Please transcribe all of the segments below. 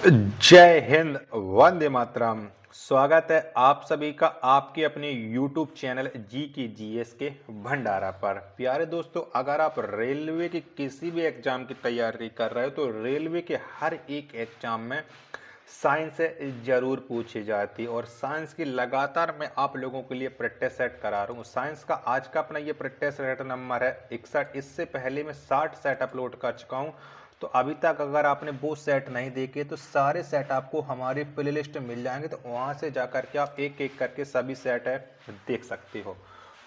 जय हिंद, वंदे मातरम। स्वागत है आप सभी का आपके अपने YouTube चैनल जी की जीएस के भंडारा पर। प्यारे दोस्तों, अगर आप रेलवे के किसी भी एग्जाम की तैयारी कर रहे हो तो रेलवे के हर एक एग्जाम में साइंस जरूर पूछी जाती है और साइंस की लगातार मैं आप लोगों के लिए प्रैक्टिस सेट करा रहा हूँ। साइंस का आज का अपना ये प्रैक्टिस सेट नंबर है 61। इससे पहले मैं 60 सेट अपलोड कर चुका हूँ। तो अभी तक अगर आपने वो सेट नहीं देखे तो सारे सेट आपको हमारी प्लेलिस्ट में मिल जाएंगे, तो वहाँ से जाकर के आप एक एक करके सभी सेट है देख सकते हो।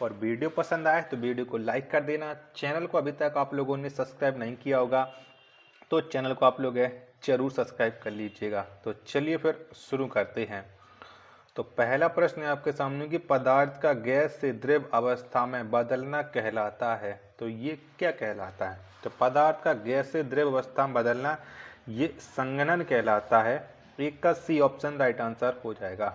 और वीडियो पसंद आए तो वीडियो को लाइक कर देना। चैनल को अभी तक आप लोगों ने सब्सक्राइब नहीं किया होगा तो चैनल को आप लोग जरूर सब्सक्राइब कर लीजिएगा। तो चलिए फिर शुरू करते हैं। तो पहला प्रश्न है आपके सामने कि पदार्थ का गैस से द्रव अवस्था में बदलना कहलाता है, तो ये क्या कहलाता है? तो पदार्थ का गैस से द्रव अवस्था में बदलना ये संघनन कहलाता है। एक का सी ऑप्शन राइट आंसर हो जाएगा।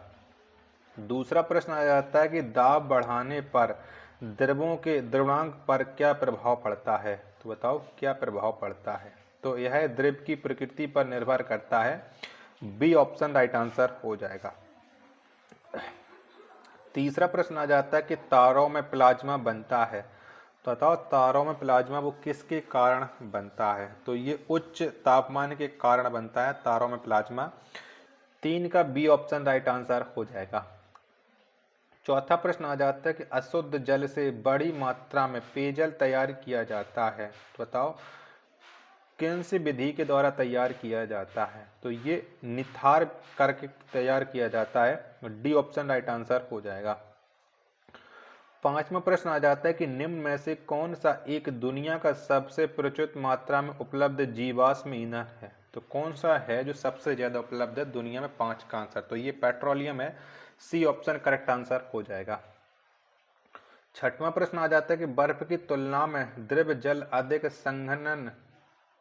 दूसरा प्रश्न आ जाता है कि दाब बढ़ाने पर द्रवों के द्रवणांक पर क्या प्रभाव पड़ता है? तो बताओ क्या प्रभाव पड़ता है? तो यह द्रव की प्रकृति पर निर्भर करता है। बी ऑप्शन राइट आंसर हो जाएगा। तीसरा प्रश्न आ जाता है कि तारों में प्लाज्मा बनता है, तो बताओ तारों में प्लाज्मा वो किसके कारण बनता है? तो ये उच्च तापमान के कारण बनता है तारों में प्लाज्मा। 3 का बी ऑप्शन राइट आंसर हो जाएगा। चौथा प्रश्न आ जाता है कि अशुद्ध जल से बड़ी मात्रा में पेयजल तैयार किया जाता है, तो बताओ किन सी विधि के द्वारा तैयार किया जाता है? तो ये निथार करके तैयार किया जाता है। डी ऑप्शन राइट आंसर हो जाएगा। पांचवा प्रश्न आ जाता है कि निम्न में से कौन सा एक दुनिया का सबसे प्रचुर मात्रा में उपलब्ध जीवाश्म ईंधन है? तो कौन सा है जो सबसे ज्यादा उपलब्ध है दुनिया में? 5 का आंसर तो ये पेट्रोलियम है। सी ऑप्शन करेक्ट आंसर हो जाएगा। छठवां प्रश्न आ जाता है कि बर्फ की तुलना में द्रव जल अधिक संघनन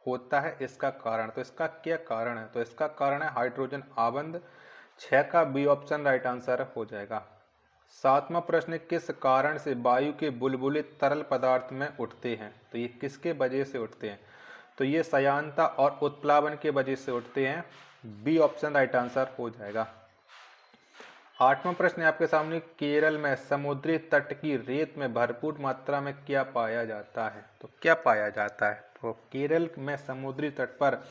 होता है, इसका कारण? तो इसका क्या कारण है? तो इसका कारण है हाइड्रोजन आबंध। 6 का बी ऑप्शन राइट आंसर हो जाएगा। सातवां प्रश्न, किस कारण से वायु के बुलबुले तरल पदार्थ में उठते हैं? तो ये किसके वजह से उठते हैं? तो ये श्यानता और उत्प्लावन के वजह से उठते हैं। बी ऑप्शन राइट आंसर हो जाएगा। आठवां प्रश्न है आपके सामने, केरल में समुद्री तट की रेत में भरपूर मात्रा में क्या पाया जाता है? तो क्या पाया जाता है? तो केरल में समुद्री तट पर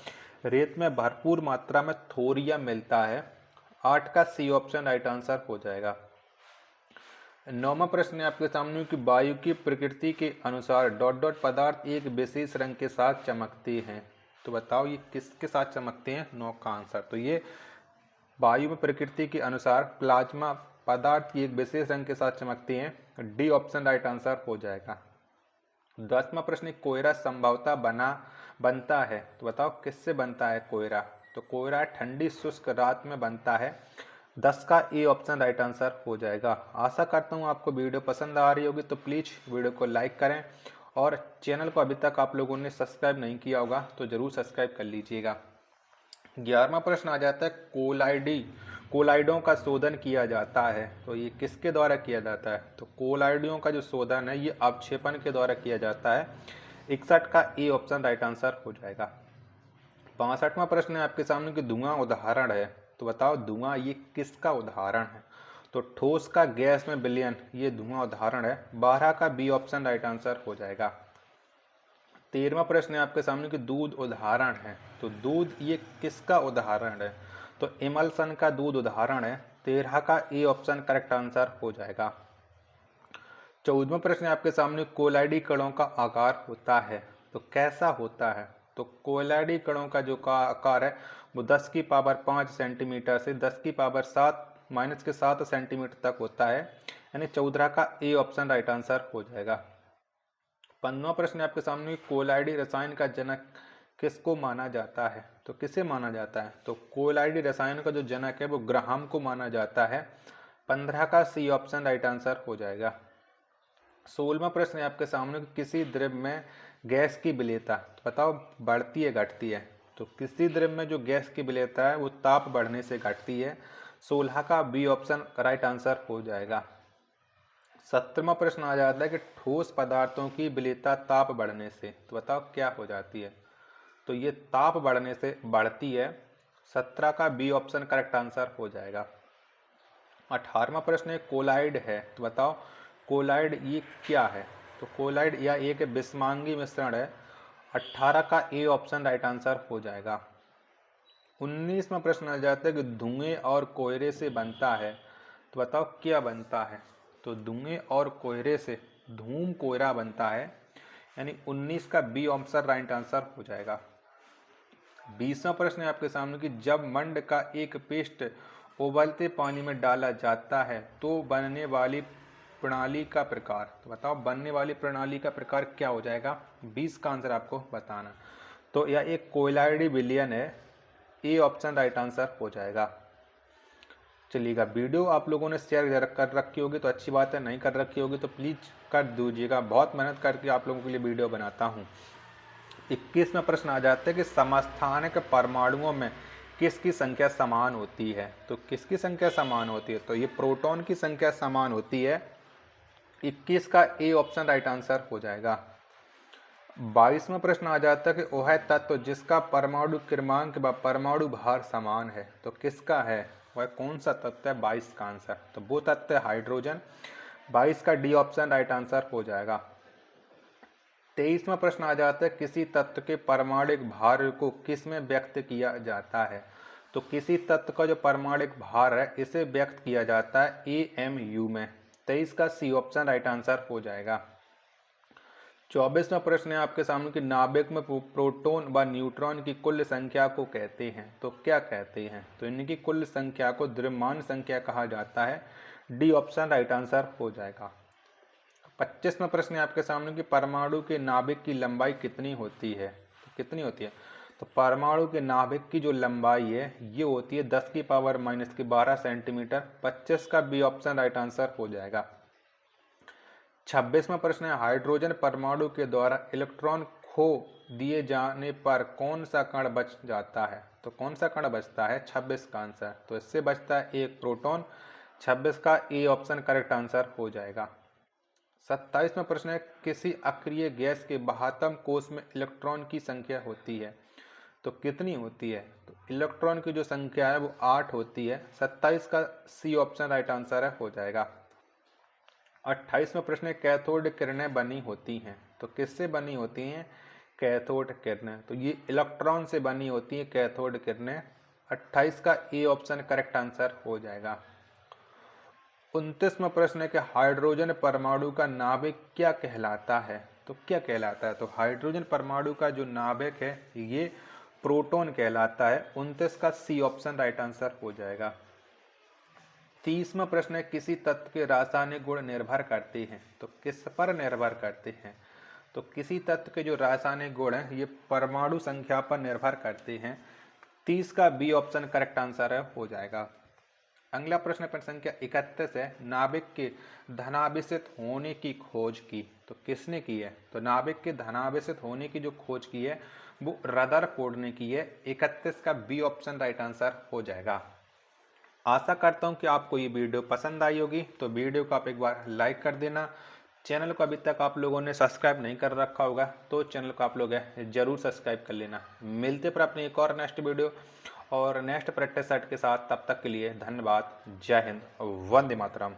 रेत में भरपूर मात्रा में थोरियम मिलता है। 8 का सी ऑप्शन राइट आंसर हो जाएगा। नौवां प्रश्न है आपके सामने कि वायु की प्रकृति के अनुसार डॉट डॉट पदार्थ एक विशेष रंग के साथ चमकते हैं, तो बताओ ये किसके साथ चमकते हैं? 9 का आंसर तो ये वायु में प्रकृति के अनुसार प्लाज्मा पदार्थ की एक विशेष रंग के साथ चमकती हैं। डी ऑप्शन राइट आंसर हो जाएगा। 10वां प्रश्न, कोयला संभवतः बनता है, तो बताओ किससे बनता है कोयला? तो कोयला ठंडी शुष्क रात में बनता है। 10 का ए ऑप्शन राइट आंसर हो जाएगा। आशा करता हूँ आपको वीडियो पसंद आ रही होगी, तो प्लीज़ वीडियो को लाइक करें और चैनल को अभी तक आप लोगों ने सब्सक्राइब नहीं किया होगा तो ज़रूर सब्सक्राइब कर लीजिएगा। 11वां प्रश्न आ जाता है कोलाइडों का शोधन किया जाता है, तो ये किसके द्वारा किया जाता है? तो कोलाइडों का जो शोधन है ये अवक्षेपण के द्वारा किया जाता है। 61 का ए ऑप्शन राइट आंसर हो जाएगा। 62वां प्रश्न है आपके सामने कि धुआं उदाहरण है, तो बताओ धुआं ये किसका उदाहरण है? तो ठोस का गैस में विलयन ये धुआं उदाहरण है। 12 का बी ऑप्शन राइट आंसर हो जाएगा। 13वां प्रश्न है आपके सामने कि दूध उदाहरण है, तो दूध ये किसका उदाहरण है? तो इमल्सन का दूध उदाहरण है। 13 का ए ऑप्शन करेक्ट आंसर हो जाएगा। 14वां प्रश्न है आपके सामने, कोलाइडी कणों का आकार होता है, तो कैसा होता है? तो कोलाइडी कणों का जो आकार है वो 10 की पावर 5 सेंटीमीटर से 10 की पावर 7 सेंटीमीटर तक होता है, यानी 14 का ए ऑप्शन राइट आंसर हो जाएगा। 15वां प्रश्न है आपके सामने, कोलाइडी रसायन का जनक किसको माना जाता है? तो किसे माना जाता है? तो कोलाइडी रसायन का जो जनक है वो ग्राहम को माना जाता है। 15 का सी ऑप्शन राइट आंसर हो जाएगा। 16वां प्रश्न है आपके सामने, किसी द्रव में गैस की विलेयता, तो बताओ बढ़ती है घटती है? तो किसी द्रव में जो गैस की विलेयता है वो ताप बढ़ने से घटती है। 16 का बी ऑप्शन राइट आंसर हो जाएगा। 17वां प्रश्न आ जाता है कि ठोस पदार्थों की विलेयता ताप बढ़ने से, तो बताओ क्या हो जाती है? तो ये ताप बढ़ने से बढ़ती है। 17 का बी ऑप्शन करेक्ट आंसर हो जाएगा। 18वां प्रश्न है कोलाइड है, तो बताओ कोलाइड ये क्या है। तो कोलाइड या एक विषमांगी मिश्रण है। 18 का ए ऑप्शन राइट आंसर हो जाएगा। 19वां प्रश्न आ जाता है कि धुएं और कोयले से बनता है, तो बताओ क्या बनता है। तो धुएं और कोयले से धूम कोयला बनता है, यानी 19 का बी ऑप्शन राइट आंसर हो जाएगा। 20वां प्रश्न है आपके सामने कि जब मंड का एक पेस्ट उबलते पानी में डाला जाता है तो बनने वाली प्रणाली का प्रकार, तो बताओ बनने वाली प्रणाली का प्रकार क्या हो जाएगा। 20 का आंसर आपको बताना। तो यह एक कोयलाइड विलयन है, ए ऑप्शन राइट आंसर हो जाएगा। चलिएगा, वीडियो आप लोगों ने शेयर कर रखी होगी तो अच्छी बात है, नहीं कर रखी होगी तो प्लीज़ कर दीजिएगा, बहुत मेहनत करके आप लोगों के लिए वीडियो बनाता हूँ। 21वां प्रश्न आ जाता है कि समस्थानिक परमाणुओं में किसकी संख्या समान होती है। तो किसकी संख्या समान होती है, तो ये प्रोटॉन की संख्या समान होती है। 21 का ए ऑप्शन राइट आंसर हो जाएगा। 22वां प्रश्न आ जाता है कि वह तत्व जिसका परमाणु क्रमांक व परमाणु भार समान है, तो किसका है, वह कौन सा तत्व है। 22 का आंसर, तो वो तत्व है हाइड्रोजन। 22 का डी ऑप्शन राइट आंसर हो जाएगा। 23वां प्रश्न आ जाता है किसी तत्व के परमाणुक भार को किस में व्यक्त किया जाता है। तो किसी तत्व का जो परमाणुक भार है इसे व्यक्त किया जाता है AMU में। 23 का सी ऑप्शन राइट आंसर हो जाएगा। 24वां प्रश्न है आपके सामने कि नाभिक में प्रोटॉन व न्यूट्रॉन की कुल संख्या को कहते हैं, तो क्या कहते हैं। तो इनकी कुल संख्या को द्रव्यमान संख्या कहा जाता है। डी ऑप्शन राइट आंसर हो जाएगा। 25वां प्रश्न है आपके सामने कि परमाणु के नाभिक की लंबाई कितनी होती है, तो कितनी होती है। तो परमाणु के नाभिक की जो लंबाई है ये होती है 10⁻⁻12 सेंटीमीटर। 25 का बी ऑप्शन राइट आंसर हो जाएगा। 26वां प्रश्न है हाइड्रोजन परमाणु के द्वारा इलेक्ट्रॉन खो दिए जाने पर कौन सा कण बच जाता है। तो कौन सा कण बचता है। 26 का आंसर, तो इससे बचता है एक प्रोटॉन। 26 का ए ऑप्शन करेक्ट आंसर हो जाएगा। 27वां प्रश्न है किसी अक्रिय गैस के बाह्यतम कोश में इलेक्ट्रॉन की संख्या होती है, तो कितनी होती है। तो इलेक्ट्रॉन की जो संख्या है वो 8 होती है। 27 का सी ऑप्शन राइट आंसर है हो जाएगा। 28वां प्रश्न है कैथोड किरणें बनी होती हैं, तो किससे बनी होती हैं। कैथोड किरणें, तो ये इलेक्ट्रॉन से बनी होती हैं कैथोड किरणें। 28 का ए ऑप्शन करेक्ट आंसर हो जाएगा। 29वां प्रश्न है कि हाइड्रोजन परमाणु का नाभिक क्या कहलाता है, तो क्या कहलाता है। तो हाइड्रोजन परमाणु का जो नाभिक है ये प्रोटॉन कहलाता है। 29 का सी ऑप्शन राइट आंसर हो जाएगा। 30वां प्रश्न है किसी तत्व के रासायनिक गुण निर्भर करते हैं, तो किस पर निर्भर करते हैं। तो किसी तत्व के जो रासायनिक गुण हैं ये परमाणु संख्या पर निर्भर करते हैं। 30 का बी ऑप्शन करेक्ट आंसर है हो जाएगा। अगला प्रश्न संख्या 31 है नाभिक के धनाभिषित होने की खोज की, तो किसने की है। तो नाभिक के धनाभिषित होने की जो खोज की है वो रदरफोर्ड ने की है। 31 का बी ऑप्शन राइट आंसर हो जाएगा। आशा करता हूं कि आपको ये वीडियो पसंद आई होगी, तो वीडियो को आप एक बार लाइक कर देना। चैनल को अभी तक आप लोगों ने सब्सक्राइब नहीं कर रखा होगा तो चैनल को आप लोग जरूर सब्सक्राइब कर लेना। मिलते पर अपनी एक और नेक्स्ट वीडियो और नेक्स्ट प्रैक्टिस सेट के साथ, तब तक के लिए धन्यवाद। जय हिंद, वंदे मातरम।